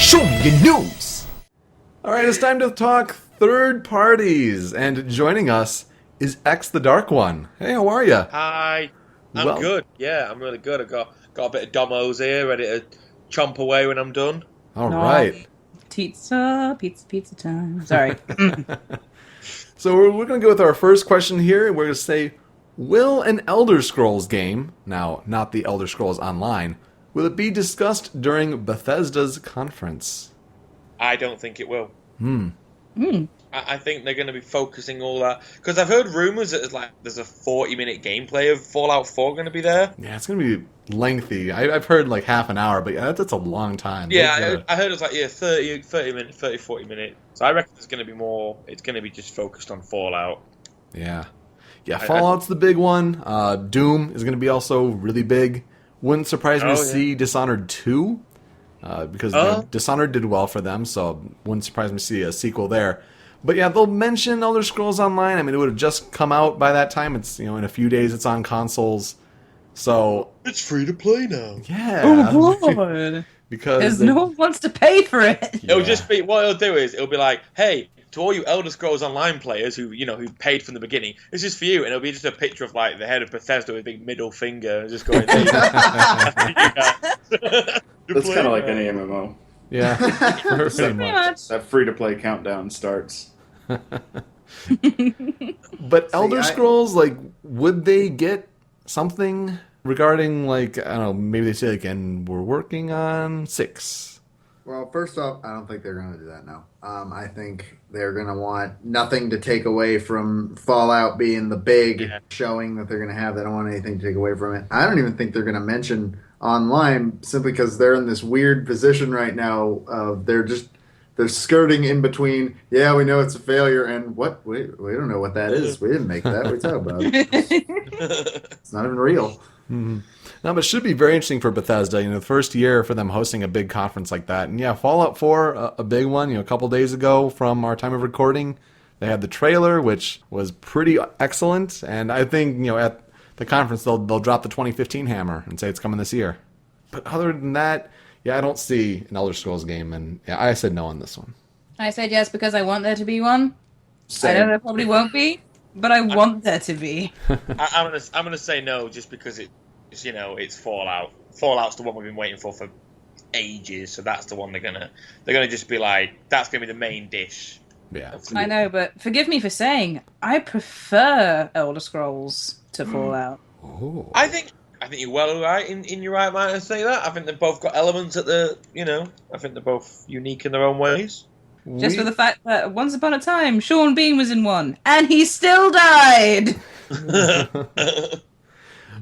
Show me your news! Alright, it's time to talk third parties, and joining us is XTheDarkOne. Hey, how are you? Hi. I'm good. Yeah, I'm really good. I've got a bit of domos here, ready to chomp away when I'm done. Alright. Pizza time. Sorry. So we're going to go with our first question here. We're going to say, will an Elder Scrolls game, now not the Elder Scrolls Online, will it be discussed during Bethesda's conference? I don't think it will. I think they're going to be focusing all that, because I've heard rumors that there's a 40-minute gameplay of Fallout 4 going to be there. Yeah, it's going to be lengthy. I've heard like half an hour, but yeah, that's a long time. Yeah, I heard it was 30 minutes, 40 minutes. So I reckon it's going to be more, it's going to be just focused on Fallout. Yeah. Yeah, Fallout's the big one. Doom is going to be also really big. Wouldn't surprise me to see Dishonored 2, because Dishonored did well for them, so wouldn't surprise me to see a sequel there. But yeah, they'll mention Elder Scrolls Online. I mean, it would have just come out by that time. It's, in a few days it's on consoles. So it's free to play now. Yeah. Oh, Lord. Because no one wants to pay for it. It'll just be, what it'll do is, it'll be like, hey, to all you Elder Scrolls Online players who paid from the beginning, this is for you, and it'll be just a picture of the head of Bethesda with a big middle finger, and just going. That's kind of like any MMO. Yeah, pretty much. That free-to-play countdown starts. But Elder Scrolls, would they get something regarding, I don't know, maybe they say, and we're working on 6. Well, first off, I don't think they're going to do that now. I think they're going to want nothing to take away from Fallout being the big showing that they're going to have. They don't want anything to take away from it. I don't even think they're going to mention online, simply because they're in this weird position right now of they're skirting in between, yeah, we know it's a failure, and what? We don't know what that is. We didn't make that. What are you talking about? It's not even real. Mm-hmm. No, but it should be very interesting for Bethesda. The first year for them hosting a big conference like that. And yeah, Fallout 4, a big one. A couple days ago from our time of recording, they had the trailer, which was pretty excellent. And I think, at the conference, they'll drop the 2015 hammer and say it's coming this year. But other than that, yeah, I don't see an Elder Scrolls game. And yeah, I said no on this one. I said yes because I want there to be one. Same. I know there probably won't be, but I want there to be. I'm gonna say no just because it's Fallout. Fallout's the one we've been waiting for ages, so that's the one they're gonna just be like, that's gonna be the main dish. Yeah, I know, but forgive me for saying I prefer Elder Scrolls to Fallout. Oh. I think you're well right in your right mind to say that. I think they've both got elements I think they're both unique in their own ways. Just for the fact that once upon a time, Sean Bean was in one, and he still died!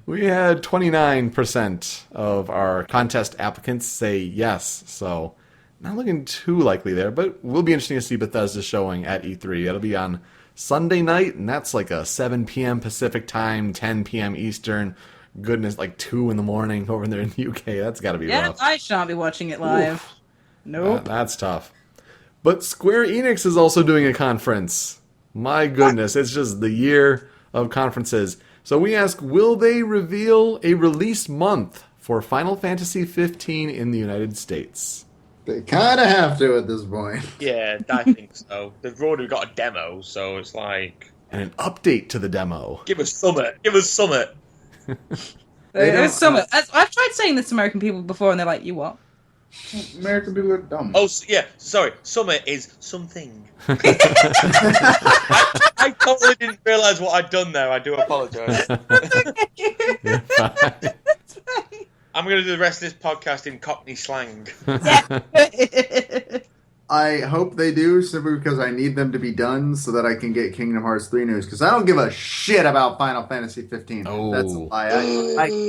We had 29% of our contest applicants say yes, so not looking too likely there, but will be interesting to see Bethesda showing at E3. It'll be on Sunday night, and that's a 7 p.m. Pacific time, 10 p.m. Eastern. Goodness, 2 in the morning over there in the UK. That's got to be rough. Yeah, I shan't be watching it live. Oof. Nope. That's tough. But Square-Enix is also doing a conference. My goodness, it's just the year of conferences. So we ask, will they reveal a release month for Final Fantasy 15 in the United States? They kind of have to at this point. Yeah, I think so. They've already got a demo, so it's like... And an update to the demo. Give us Summit. Give us Summit. Summit. I've tried saying this to American people before, and they're like, you what? American people are dumb. Oh, yeah, sorry. Summit is something. I totally didn't realise what I'd done there. I do apologise. I'm going to do the rest of this podcast in Cockney slang. I hope they do, simply because I need them to be done so that I can get Kingdom Hearts 3 news, because I don't give a shit about Final Fantasy 15. Oh. That's a lie.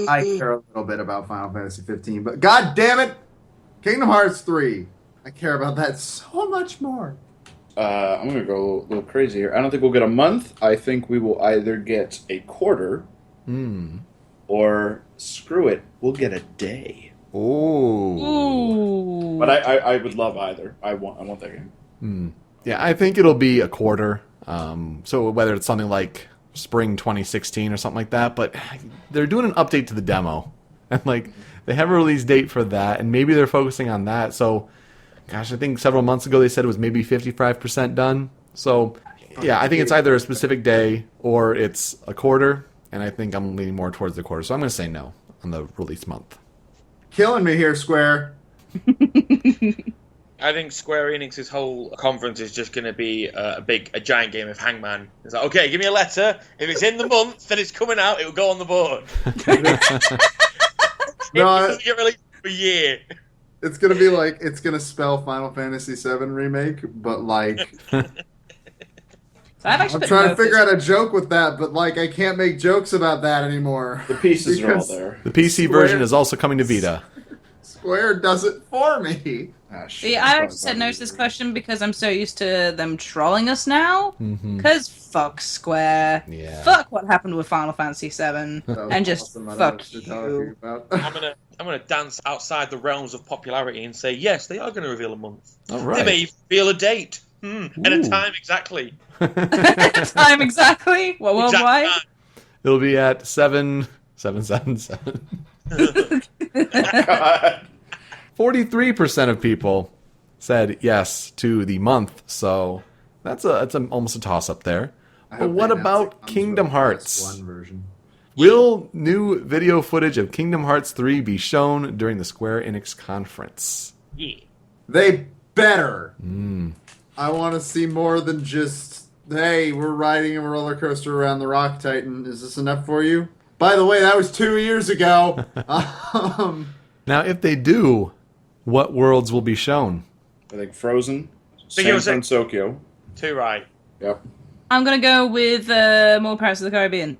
I care a little bit about Final Fantasy 15, but god damn it, Kingdom Hearts 3. I care about that so much more. I'm going to go a little crazy here. I don't think we'll get a month. I think we will either get a quarter, or screw it, we'll get a day. Oh. But I would love either. I want that game. Yeah, I think it'll be a quarter. So whether it's something like spring 2016 or something like that, but they're doing an update to the demo. And they have a release date for that, and maybe they're focusing on that. So Gosh, I think several months ago they said it was maybe 55% done. So, yeah, I think it's either a specific day or it's a quarter, and I think I'm leaning more towards the quarter. So I'm going to say no on the release month. Killing me here, Square. I think Square Enix's whole conference is just going to be a giant game of Hangman. It's like, okay, give me a letter. If it's in the month, then it's coming out. It will go on the board. It doesn't get released for a year. It's gonna be like it's gonna spell Final Fantasy VII Remake, but like So I've actually I'm trying to figure out a joke with that, but like I can't make jokes about that anymore. The pieces are all Because there. The PC version is also coming to Vita. Square does it for me. Ah, shit, See, I actually said no to this question because I'm so used to them trolling us now. Because fuck Square. Yeah. Fuck what happened with Final Fantasy VII. That was And just awesome. I know fuck what you're you. talking about. I'm gonna dance outside the realms of popularity and say yes, they are going to reveal a month. All They right. may even reveal a date and a Ooh. time exactly. Time exactly? What worldwide? Exact It'll be at 7/7/7. God. 43% of people said yes to the month, so that's almost a toss-up there. I But hope what they announce about it comes Kingdom with Hearts? PS1 version. Will new video footage of Kingdom Hearts 3 be shown during the Square-Enix conference? Yeah. They better. I want to see more than just, hey, we're riding a roller coaster around the Rock Titan. Is this enough for you? By the way, that was 2 years ago. Now, if they do, what worlds will be shown? I think Frozen, Think it San was Francisco. Too right. Yep. I'm gonna go with more Pirates of the Caribbean.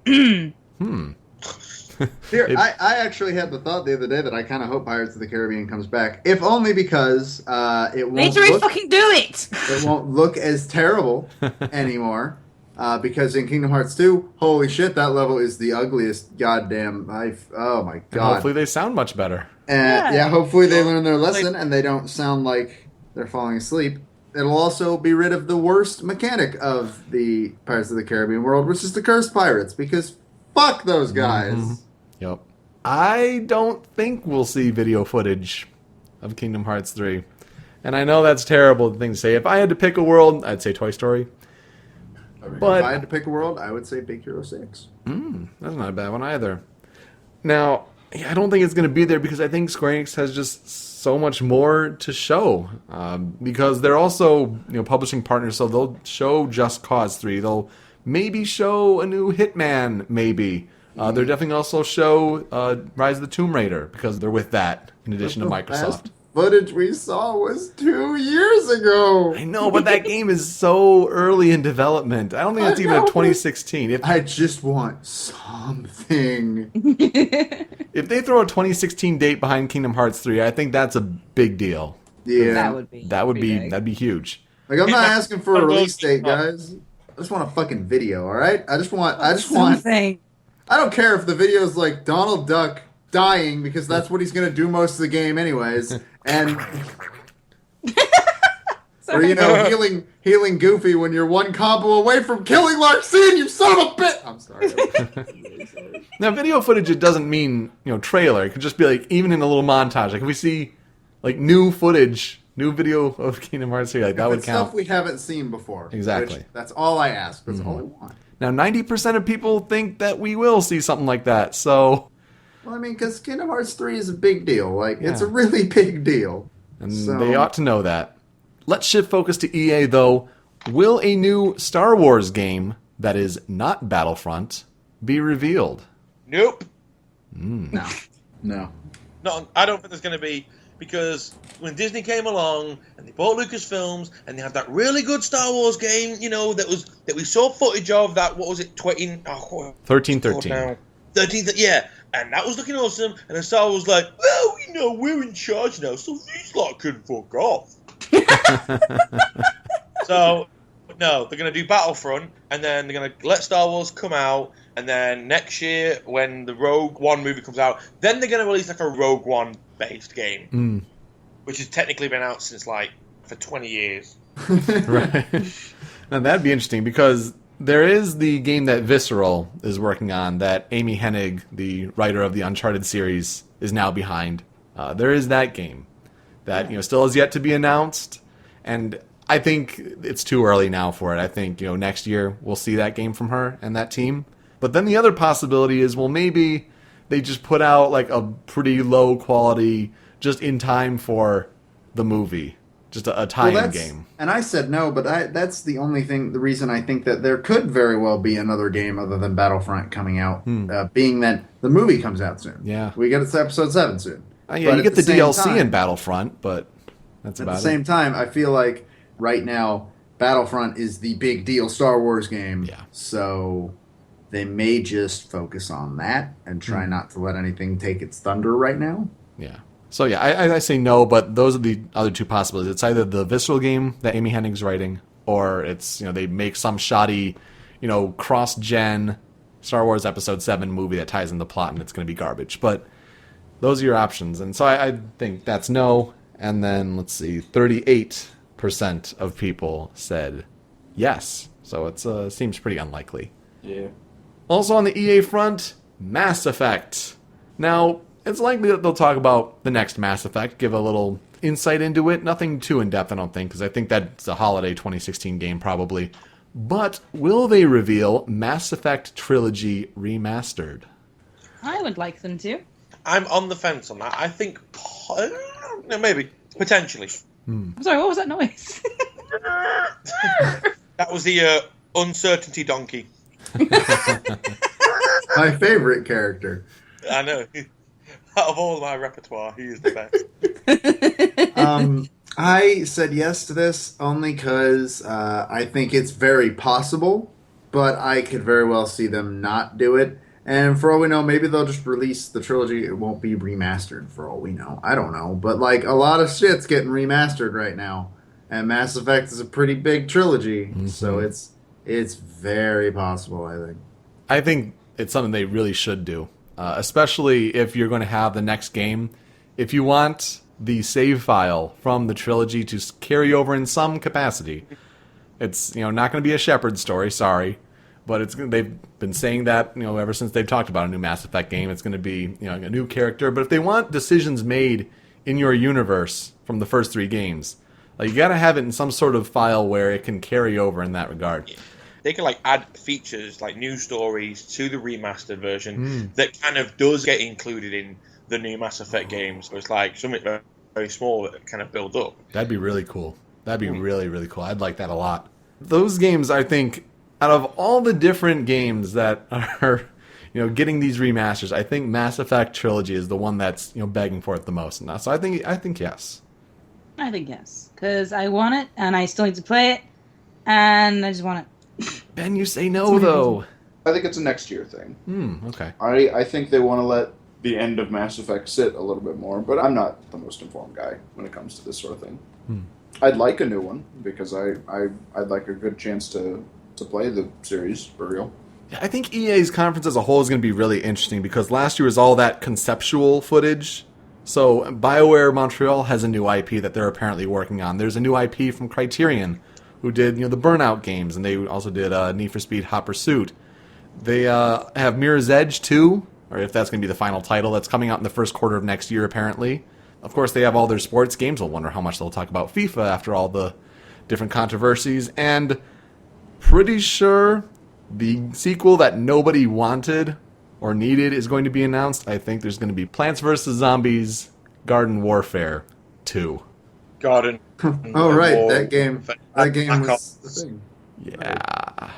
Here, I actually had the thought the other day that I kind of hope Pirates of the Caribbean comes back, if only because it They won't fucking do it! look as terrible anymore. Because in Kingdom Hearts 2, holy shit, that level is the ugliest goddamn. Oh my And god! hopefully they sound much better. And Yeah. hopefully they learn their lesson and they don't sound like they're falling asleep. It'll also be rid of the worst mechanic of the Pirates of the Caribbean world, which is the cursed pirates, because fuck those guys. Yep. I don't think we'll see video footage of Kingdom Hearts 3. And I know that's a terrible thing to say. If I had to pick a world, I'd say Toy Story. But If I had to pick a world, I would say Big Hero 6. that's not a bad one either. Now, I don't think it's going to be there because I think Square Enix has just so much more to show. Because they're also publishing partners, so they'll show Just Cause 3. They'll maybe show a new Hitman, maybe. They're definitely also show Rise of the Tomb Raider because they're with that in addition to The Microsoft. last footage we saw was 2 years ago. I know, but that game is so early in development. I don't think it's I even know, a but 2016. I just want something. If they throw a 2016 date behind Kingdom Hearts 3, I think that's a big deal. Yeah. That would be That'd be huge. Like I'm not asking for a One of those release date, people. guys. I just want a fucking video, all right? I just want. something. I don't care if the video's like Donald Duck dying because that's what he's gonna do most of the game, anyways, and or healing Goofy when you're one combo away from killing Larxene, you son of a bitch. I'm sorry. Now, video footage, it doesn't mean, trailer. It could just be like, even in a little montage. Like, if we see, like, new footage, new video of Kingdom Hearts 3, like, that would It's count. stuff we haven't seen before. Exactly. which- that's all I ask. That's all I want. Now, 90% of people think that we will see something like that, so... Well, I mean, because Kingdom Hearts 3 is a big deal. Like, it's Yeah. a really big deal. And So- they ought to know that. Let's shift focus to EA, though. Will a new Star Wars game that is not Battlefront be revealed? Nope. No. No. No, I don't think there's going to be, because when Disney came along and they bought Lucasfilms and they had that really good Star Wars game, that we saw footage of, that, what was it, 1313. 13th, yeah, and that was looking awesome, and then Star Wars was like, well, we're in charge now, so these lot can fuck off. So, no, they're going to do Battlefront, and then they're going to let Star Wars come out, and then next year, when the Rogue One movie comes out, then they're going to release like a Rogue One based game, which has technically been out since for 20 years. Right. Now, that'd be interesting, because there is the game that Visceral is working on that Amy Hennig, the writer of the Uncharted series, is now behind. There is that game. that still has yet to be announced, and I think it's too early now for it. I think next year we'll see that game from her and that team. But then the other possibility is, well, maybe they just put out like a pretty low quality, just in time for the movie, just a tie-in game. And I said no, but that's the reason I think that there could very well be another game other than Battlefront coming out, being that the movie comes out soon. Yeah. We get episode 7 soon. Yeah, you get the DLC in Battlefront, but that's about it. At the same time, I feel like right now, Battlefront is the big deal Star Wars game. Yeah. So they may just focus on that and try not to let anything take its thunder right now. Yeah. So yeah, I say no, but those are the other two possibilities. It's either the Visceral game that Amy Hennig's writing, or it's they make some shoddy, cross-gen Star Wars Episode 7 movie that ties in the plot and it's going to be garbage. But those are your options. And so I think that's no. And then, let's see, 38% of people said yes. So it seems pretty unlikely. Yeah. Also on the EA front, Mass Effect. Now, it's likely that they'll talk about the next Mass Effect, give a little insight into it. Nothing too in-depth, I don't think, because I think that's a holiday 2016 game probably. But will they reveal Mass Effect Trilogy Remastered? I would like them to. I'm on the fence on that. I think maybe potentially. I'm sorry, what was that noise? That was the uncertainty donkey. My favorite character. I know. Out of all my repertoire, he is the best. I said yes to this only because I think it's very possible, but I could very well see them not do it. And for all we know, maybe they'll just release the trilogy. It won't be remastered for all we know. I don't know. But like a lot of shit's getting remastered right now. And Mass Effect is a pretty big trilogy. Mm-hmm. So it's very possible, I think. I think it's something they really should do. Especially if you're going to have the next game. If you want the save file from the trilogy to carry over in some capacity, it's not going to be a Shepard story, sorry. But they've been saying that ever since they've talked about a new Mass Effect game. It's going to be a new character. But if they want decisions made in your universe from the first 3 games, you got to have it in some sort of file where it can carry over in that regard. Yeah. They can add features like new stories to the remastered version that kind of does get included in the new Mass Effect game. So it's like something very, very small that kind of build up. That'd be really cool. That'd be really, really cool. I'd like that a lot. Those games, I think, out of all the different games that are, getting these remasters, I think Mass Effect Trilogy is the one that's, begging for it the most. And so I think yes. I think yes, because I want it, and I still need to play it, and I just want it. Ben, you say no, though. I think it's a next year thing. Okay. I think they want to let the end of Mass Effect sit a little bit more, but I'm not the most informed guy when it comes to this sort of thing. I'd like a new one, because I'd like a good chance to play the series for real. Yeah, I think EA's conference as a whole is going to be really interesting, because last year was all that conceptual footage. So BioWare Montreal has a new IP that they're apparently working on. There's a new IP from Criterion, who did the Burnout games, and they also did Need for Speed Hot Pursuit. They have Mirror's Edge 2, or if that's going to be the final title, that's coming out in the first quarter of next year, apparently. Of course, they have all their sports games. I'll wonder how much they'll talk about FIFA after all the different controversies. And pretty sure the sequel that nobody wanted or needed is going to be announced. I think there's going to be Plants vs. Zombies Garden Warfare 2. Garden. Oh, right. That game was the thing. Yeah.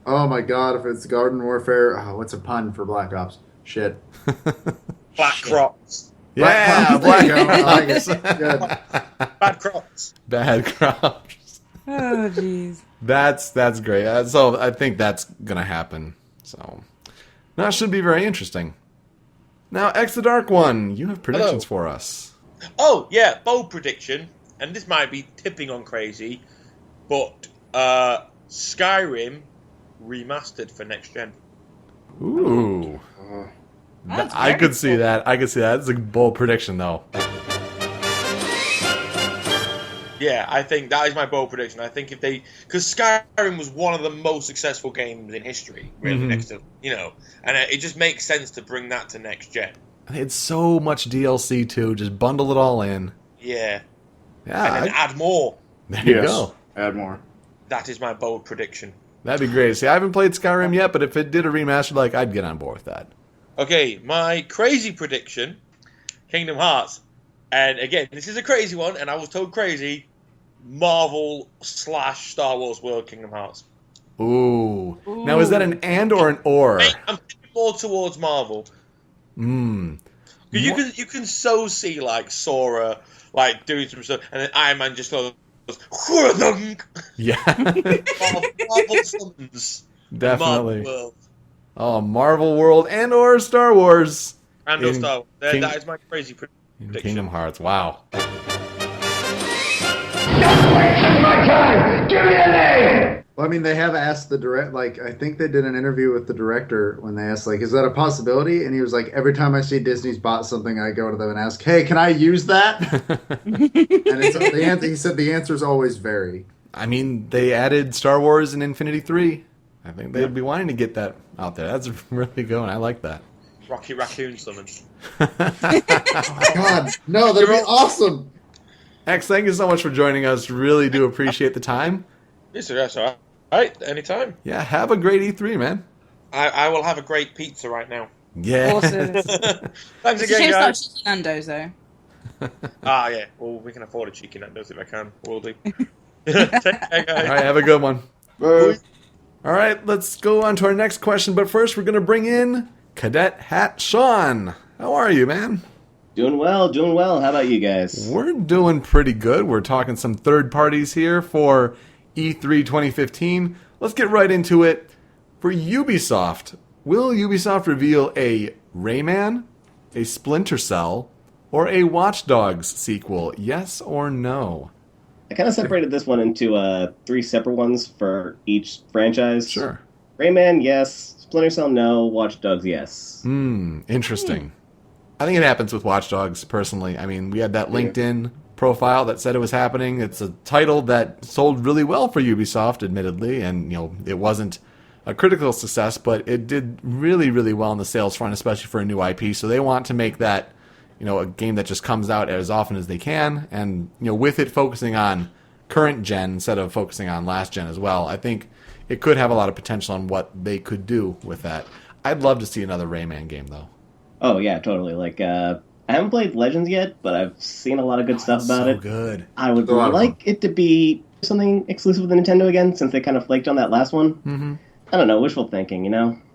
Oh, my God. If it's Garden Warfare, what's a pun for Black Ops? Shit. Black Crops. Yeah, Black Ops. I like it. Good. Bad Crops. Bad Crops. Oh, jeez. That's great. So I think that's going to happen. So that should be very interesting. Now, XTheDarkOne, you have predictions for us. Oh, yeah, bold prediction, and this might be tipping on crazy, but Skyrim remastered for next gen. Ooh. I could see that. That's a bold prediction, though. Yeah, I think that is my bold prediction. I think if they... Because Skyrim was one of the most successful games in history, really, next to... and it just makes sense to bring that to next gen. It's so much DLC, too. Just bundle it all in. Yeah. Yeah, And then add more. there you Yes. go. Add more. That is my bold prediction. That'd be great. See, I haven't played Skyrim yet, but if it did a remaster, like, I'd get on board with that. Okay, my crazy prediction, Kingdom Hearts. And again, this is a crazy one, and I was told crazy. Marvel/Star Wars World Kingdom Hearts. Ooh. Now, is that an and or an or? I'm thinking more towards Marvel. Hmm. Because you can so see like Sora like doing some stuff, and then Iron Man just goes, Yeah. Marvel summons. Definitely. Marvel World. Oh, Marvel World and or Star Wars. And In Star Wars. King- That is my crazy In prediction. Kingdom Hearts. Wow. Well, I mean, they have asked the direct. Like, I think they did an interview with the director when they asked, like, "Is that a possibility?" And he was like, "Every time I see Disney's bought something, I go to them and ask, hey, can I use that?" And the answer, he said the answer is always very. I mean, they added Star Wars in Infinity 3. I think they'd be wanting to get that out there. That's really good. I like that. Rocky Raccoon summons. God, no, that'd be awesome. X, thank you so much for joining us. Really do appreciate the time. Yes, all right. Anytime. Yeah, have a great E3, man. I will have a great pizza right now. Yeah. Awesome. Thanks It's a again, shame guys. it's not Nando's though. Yeah. Well, we can afford a cheeky Nando's if I can. We'll do. Take care, guys. All right, have a good one. Boo. All right, let's go on to our next question. But first, we're going to bring in Cadet Hat Sean. How are you, man? Doing well. How about you guys? We're doing pretty good. We're talking some third parties here for E3 2015. Let's get right into it. For Ubisoft, will Ubisoft reveal a Rayman, a Splinter Cell, or a Watch Dogs sequel? Yes or no? I kind of separated this one into 3 separate ones for each franchise. Sure. Rayman, yes. Splinter Cell, no. Watch Dogs, yes. Interesting. I think it happens with Watch Dogs, personally. I mean, we had that LinkedIn profile that said it was happening. It's a title that sold really well for Ubisoft, admittedly, and, it wasn't a critical success, but it did really, really well on the sales front, especially for a new IP. So they want to make that, a game that just comes out as often as they can, and, with it focusing on current gen instead of focusing on last gen as well. I think it could have a lot of potential on what they could do with that. I'd love to see another Rayman game, though. Oh, yeah, totally. Like, I haven't played Legends yet, but I've seen a lot of good stuff about so it. Good. I would A lot of like it to be something exclusive with Nintendo again, since they kind of flaked on that last one. Mm-hmm. I don't know, wishful thinking,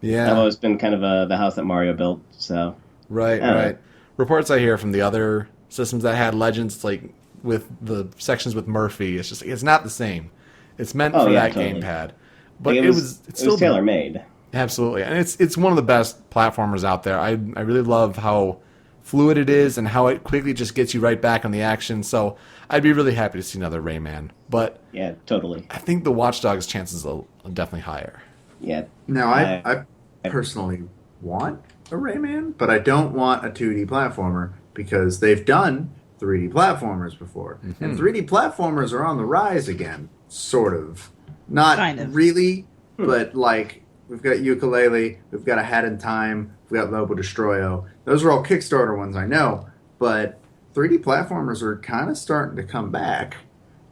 Yeah. I've always been kind of the house that Mario built, so... Right, right. Reports I hear from the other systems that had Legends, like with the sections with Murphy, it's not the same. It's meant for that totally. gamepad, but Like, it was still tailor made. Absolutely, and it's one of the best platformers out there. I really love how fluid it is and how it quickly just gets you right back on the action. So I'd be really happy to see another Rayman, but Yeah, totally. I think the Watch Dogs chances are definitely higher. Yeah. Now, I personally want a Rayman, but I don't want a 2D platformer because they've done 3D platformers before. And 3D platformers are on the rise again, sort of. Not Kind of. really, but like, we've got Yooka-Laylee, we've got A Hat in Time, we've got Lobo Destroyo. Those are all Kickstarter ones, I know, but 3D platformers are kind of starting to come back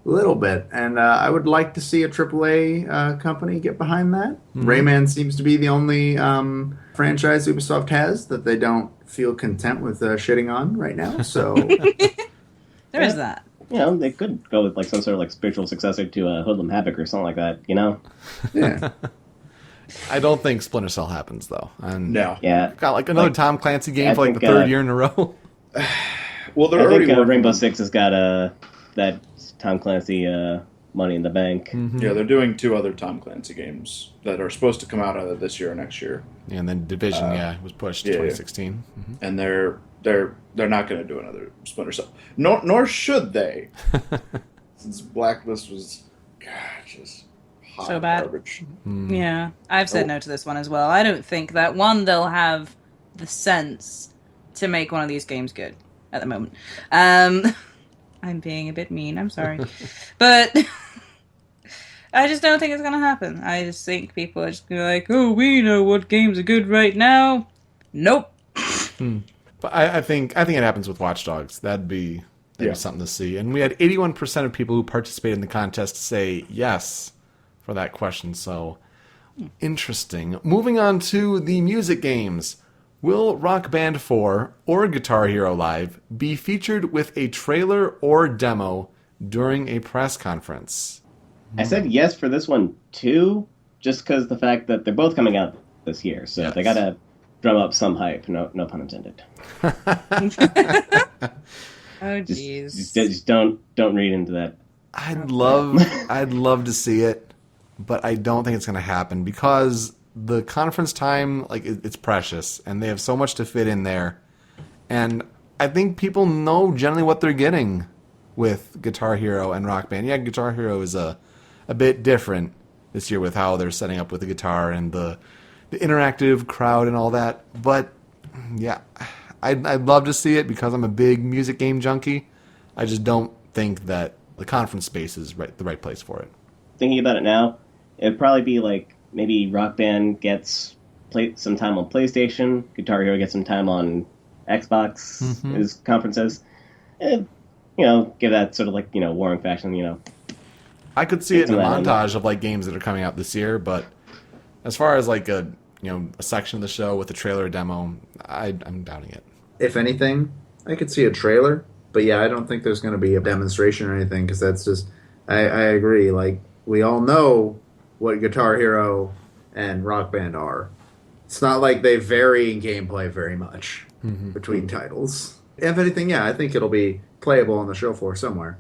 a little bit, and I would like to see a AAA company get behind that. Rayman seems to be the only franchise Ubisoft has that they don't feel content with shitting on right now, so... There is that. They could go with like some sort of like spiritual successor to Hoodlum Havoc or something like that, yeah. I don't think Splinter Cell happens though. And No. Yeah. got like another Tom Clancy game I for like the think, third year in a row. Well, they're I already think working Rainbow on- Six has got that Tom Clancy Money in the Bank. Yeah, they're doing 2 other Tom Clancy games that are supposed to come out either this year or next year, And then Division, was pushed to yeah, 2016. and they're not going to do another Splinter Cell. Nor should they, since Blacklist was, just hot So bad. garbage. Yeah, I've said no to this one as well. I don't think that they'll have the sense to make one of these games good at the moment. I'm being a bit mean. I'm sorry, but I just don't think it's gonna happen. I just think people are just gonna be like, "Oh, we know what games are good right now." Nope. But I think it happens with Watch Dogs. That'd be There's something to see. And we had 81% of people who participated in the contest say yes for that question. So, interesting. Moving on to the music games. Will Rock Band 4 or Guitar Hero Live be featured with a trailer or demo during a press conference? I said yes for this one too, just because the fact that they're both coming out this year, so they gotta drum up some hype. No pun intended. Oh jeez. Just don't read into that. I'd love to see it, but I don't think it's going to happen because the conference time, like, it's precious, and they have so much to fit in there. And I think people know generally what they're getting with Guitar Hero and Rock Band. Yeah, Guitar Hero is a bit different this year with how they're setting up with the guitar and the interactive crowd and all that. But yeah, I'd love to see it because I'm a big music game junkie. I just don't think that the conference space is the right place for it. Thinking about it now, it'd probably be like maybe Rock Band gets some time on PlayStation, Guitar Hero gets some time on Xbox, his conferences. And, give that sort of like, warring fashion, I could see it in a montage of like games that are coming out this year, but as far as like a section of the show with a trailer or demo, I'm doubting it. If anything, I could see a trailer, but yeah, I don't think there's going to be a demonstration or anything because that's just. I agree. Like, we all know what Guitar Hero and Rock Band are. It's not like they vary in gameplay very much between titles. If anything, yeah, I think it'll be playable on the show floor somewhere.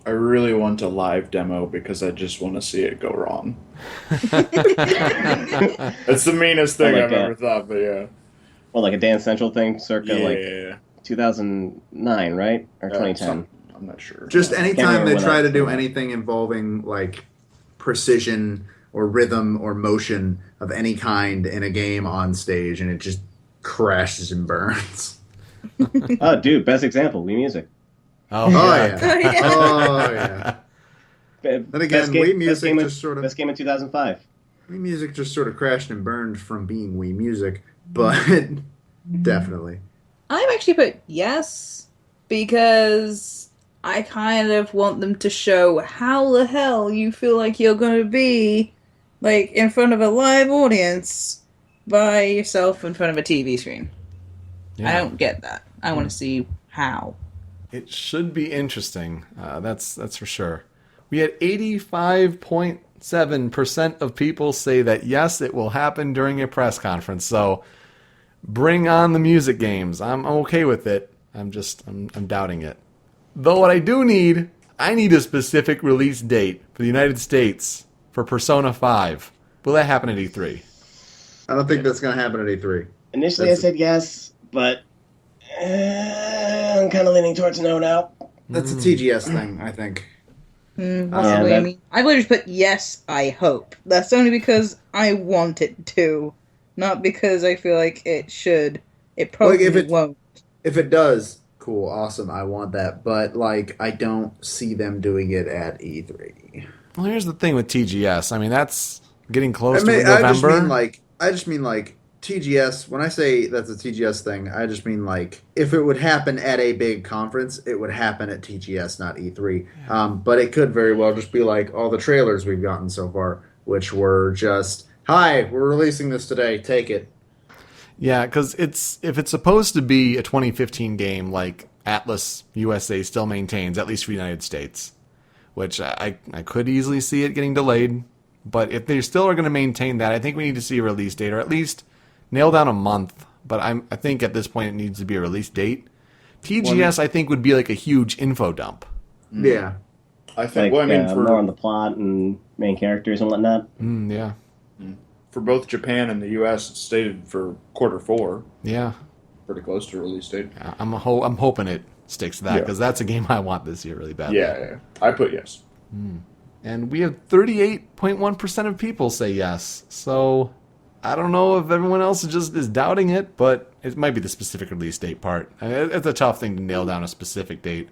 I really want a live demo because I just want to see it go wrong. That's the meanest thing I've ever thought, but yeah. Well, like a Dance Central thing circa 2009, right? Or 2010? I'm not sure. Just anytime they try to do anything involving like precision or rhythm or motion of any kind in a game on stage, and it just crashes and burns. Oh, dude, best example, Wii Music. Oh yeah. Oh yeah. Then again, Wii Music just sort of best game in 2005. Wii Music just sort of crashed and burned from being Wii Music, but definitely. I've actually put yes because I kind of want them to show how the hell you feel like you're going to be like in front of a live audience by yourself in front of a TV screen. Yeah. I don't get that. I want to see how. It should be interesting. That's for sure. We had 85.7% of people say that yes, it will happen during a press conference. So bring on the music games. I'm okay with it. I'm doubting it. Though what I do need, I need a specific release date for the United States for Persona 5. Will that happen at E3? I don't think that's going to happen at E3. Initially I said yes, but I'm kind of leaning towards no now. That's a TGS thing, I think. Possibly. I mean, I would just put yes, I hope. That's only because I want it to, not because I feel like it should. It probably won't. If it does, cool, awesome, I want that. But, like, I don't see them doing it at E3. Well, here's the thing with TGS. I mean, that's getting close to November. I just mean TGS, when I say that's a TGS thing, I just mean like if it would happen at a big conference, it would happen at TGS, not E3. Yeah. But it could very well just be like all the trailers we've gotten so far, which were just, hi, we're releasing this today, take it. Yeah, because if it's supposed to be a 2015 game, like Atlas USA still maintains, at least for the United States, which I could easily see it getting delayed. But if they still are going to maintain that, I think we need to see a release date, or at least nail down a month. But I think at this point it needs to be a release date. TGS, I think, would be like a huge info dump. Yeah. I think, more on the plot and main characters and whatnot. Yeah. For both Japan and the U.S., it's stated for Q4. Yeah. Pretty close to release date. Yeah, I'm hoping it sticks to that, because that's a game I want this year really badly. Yeah. I put yes. And we have 38.1% of people say yes. So I don't know if everyone else is doubting it, but it might be the specific release date part. It's a tough thing to nail down a specific date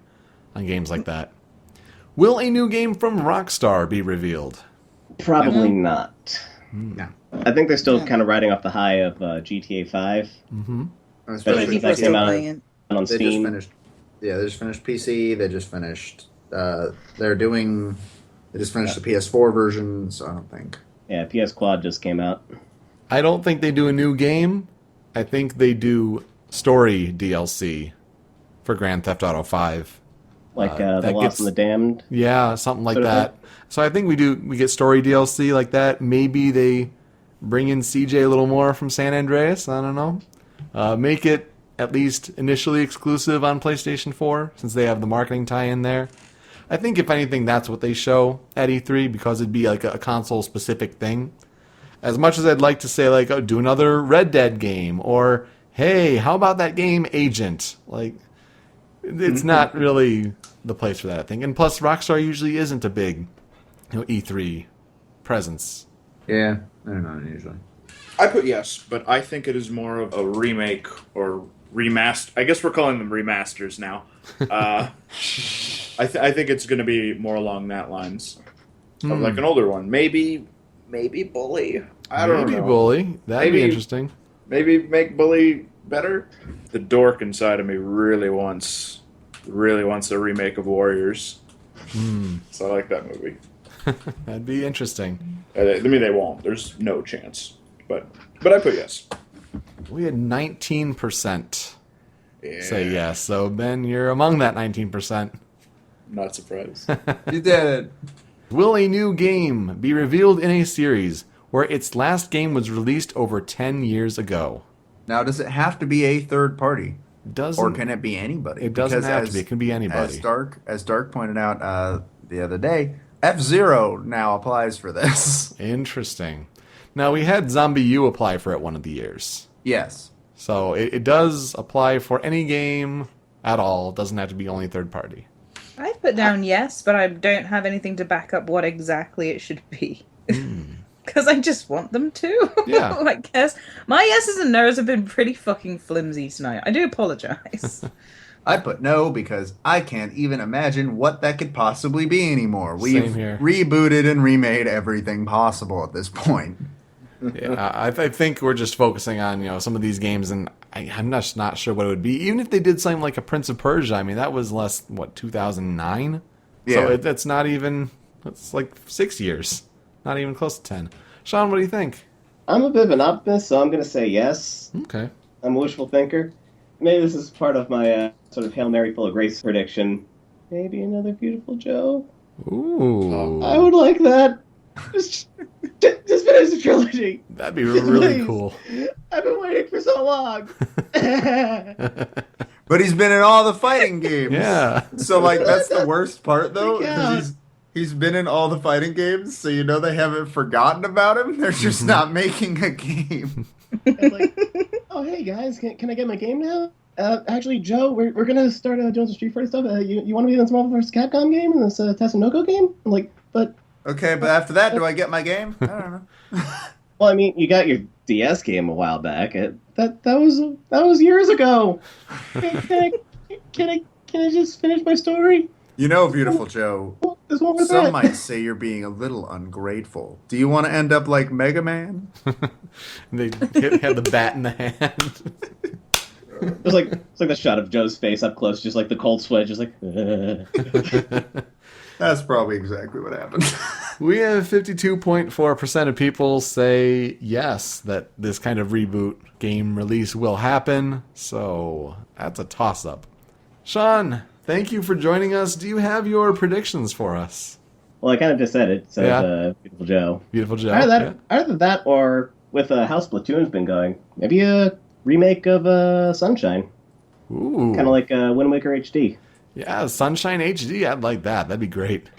on games like that. Will a new game from Rockstar be revealed? Probably not. No. I think they're still kind of riding off the high of GTA 5. Mm-hmm. Especially people are still playing it. On They Steam. just finished. Yeah, they just finished PC. They just finished. They're doing. They just finished the PS4 version, so I don't think. Yeah, PS Quad just came out. I don't think they do a new game. I think they do story DLC for Grand Theft Auto 5. Like The that Lost gets- and the Damned. Yeah, something like Sort of that. So I think we get story DLC like that. Maybe they bring in CJ a little more from San Andreas. I don't know. Make it at least initially exclusive on PlayStation 4 since they have the marketing tie-in there. I think if anything, that's what they show at E3 because it'd be like a console-specific thing. As much as I'd like to say, like, oh, do another Red Dead game, or, hey, how about that game Agent? Like, it's not really the place for that, I think. And plus, Rockstar usually isn't a big E3 presence. Yeah, they're not usually. I put yes, but I think it is more of a remake or remaster. I guess we're calling them remasters now. I think it's going to be more along that lines of like an older one. Maybe Bully. I don't know. Maybe Bully. That'd be Maybe- interesting. Maybe make Bully better. The dork inside of me really wants a remake of Warriors. So I like that movie. That'd be interesting. I mean, they won't. There's no chance. But I put yes. We had 19% Yeah. say yes. So, Ben, you're among that 19%. Not surprised. You did it. Will a new game be revealed in a series where its last game was released over 10 years ago? Now, does it have to be a third party, Doesn't or can it be anybody? it doesn't Because have to be. It can be anybody. As Dark pointed out the other day, F-Zero now applies for this. Interesting. Now, we had Zombie U apply for it one of the years. Yes. So it does apply for any game at all. It doesn't have to be only third party. I've put down yes, but I don't have anything to back up what exactly it should be. Because I just want them to. Yeah. I guess. My yeses and nos have been pretty fucking flimsy tonight. I do apologize. I put no because I can't even imagine what that could possibly be anymore. We've here. rebooted and remade everything possible at this point. Yeah, I think we're just focusing on some of these games, and I'm just not sure what it would be. Even if they did something like a Prince of Persia, I mean that was 2009. Yeah. So that's not even. It's like 6 years, not even close to 10. Sean, what do you think? I'm a bit of an optimist, so I'm going to say yes. Okay. I'm a wishful thinker. Maybe this is part of my sort of Hail Mary full of grace prediction. Maybe another Beautiful Joe. Ooh, I would like that. Just finish the trilogy. that'd be really Please. cool. I've been waiting for so long. But he's been in all the fighting games. Yeah. So, that's the worst part, though. Yeah. Because he's been in all the fighting games, so they haven't forgotten about him. They're just not making a game. I'm like, oh, hey, guys, can I get my game now? Actually, Joe, we're going to start doing some Street Fighter stuff. You want to be in this Marvel vs. Capcom game and this Tatsunoko game? I'm like, but... Okay, but after that, do I get my game? I don't know. Well, I mean, you got your DS game a while back. That was years ago. Can I just finish my story? Beautiful Joe, There's one more some that. might say you're being a little ungrateful. Do you want to end up like Mega Man? They had the bat in the hand. It's like the shot of Joe's face up close, just like the cold sweat, just like. That's probably exactly what happened. We have 52.4% of people say yes, that this kind of reboot game release will happen. So that's a toss-up. Sean, thank you for joining us. Do you have your predictions for us? Well, I kind of just said it. So Yeah. Beautiful Joe. Beautiful Joe. Either that, or with how Splatoon's been going, maybe a remake of Sunshine, Ooh. kind of like Wind Waker HD. Yeah, Sunshine HD. I'd like that. That'd be great.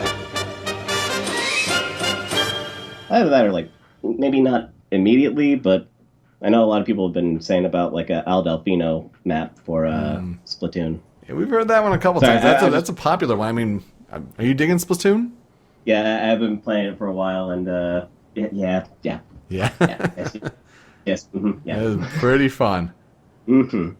Either that, or maybe not immediately, but I know a lot of people have been saying about a Al Delfino map for Splatoon. Yeah, we've heard that one a couple Sorry, times. I That's a popular one. I mean, are you digging Splatoon? Yeah, I've been playing it for a while, and yeah, Yeah. yes, mm-hmm, yeah. It was pretty fun. Mm-hmm.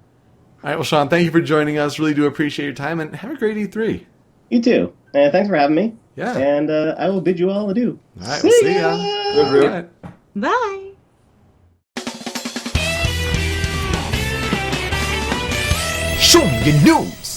All right, well, Sean, thank you for joining us. Really do appreciate your time, and have a great E3. You too. And thanks for having me. Yeah. And I will bid you all adieu. All right, we'll see ya. All right. Bye. Show me your news.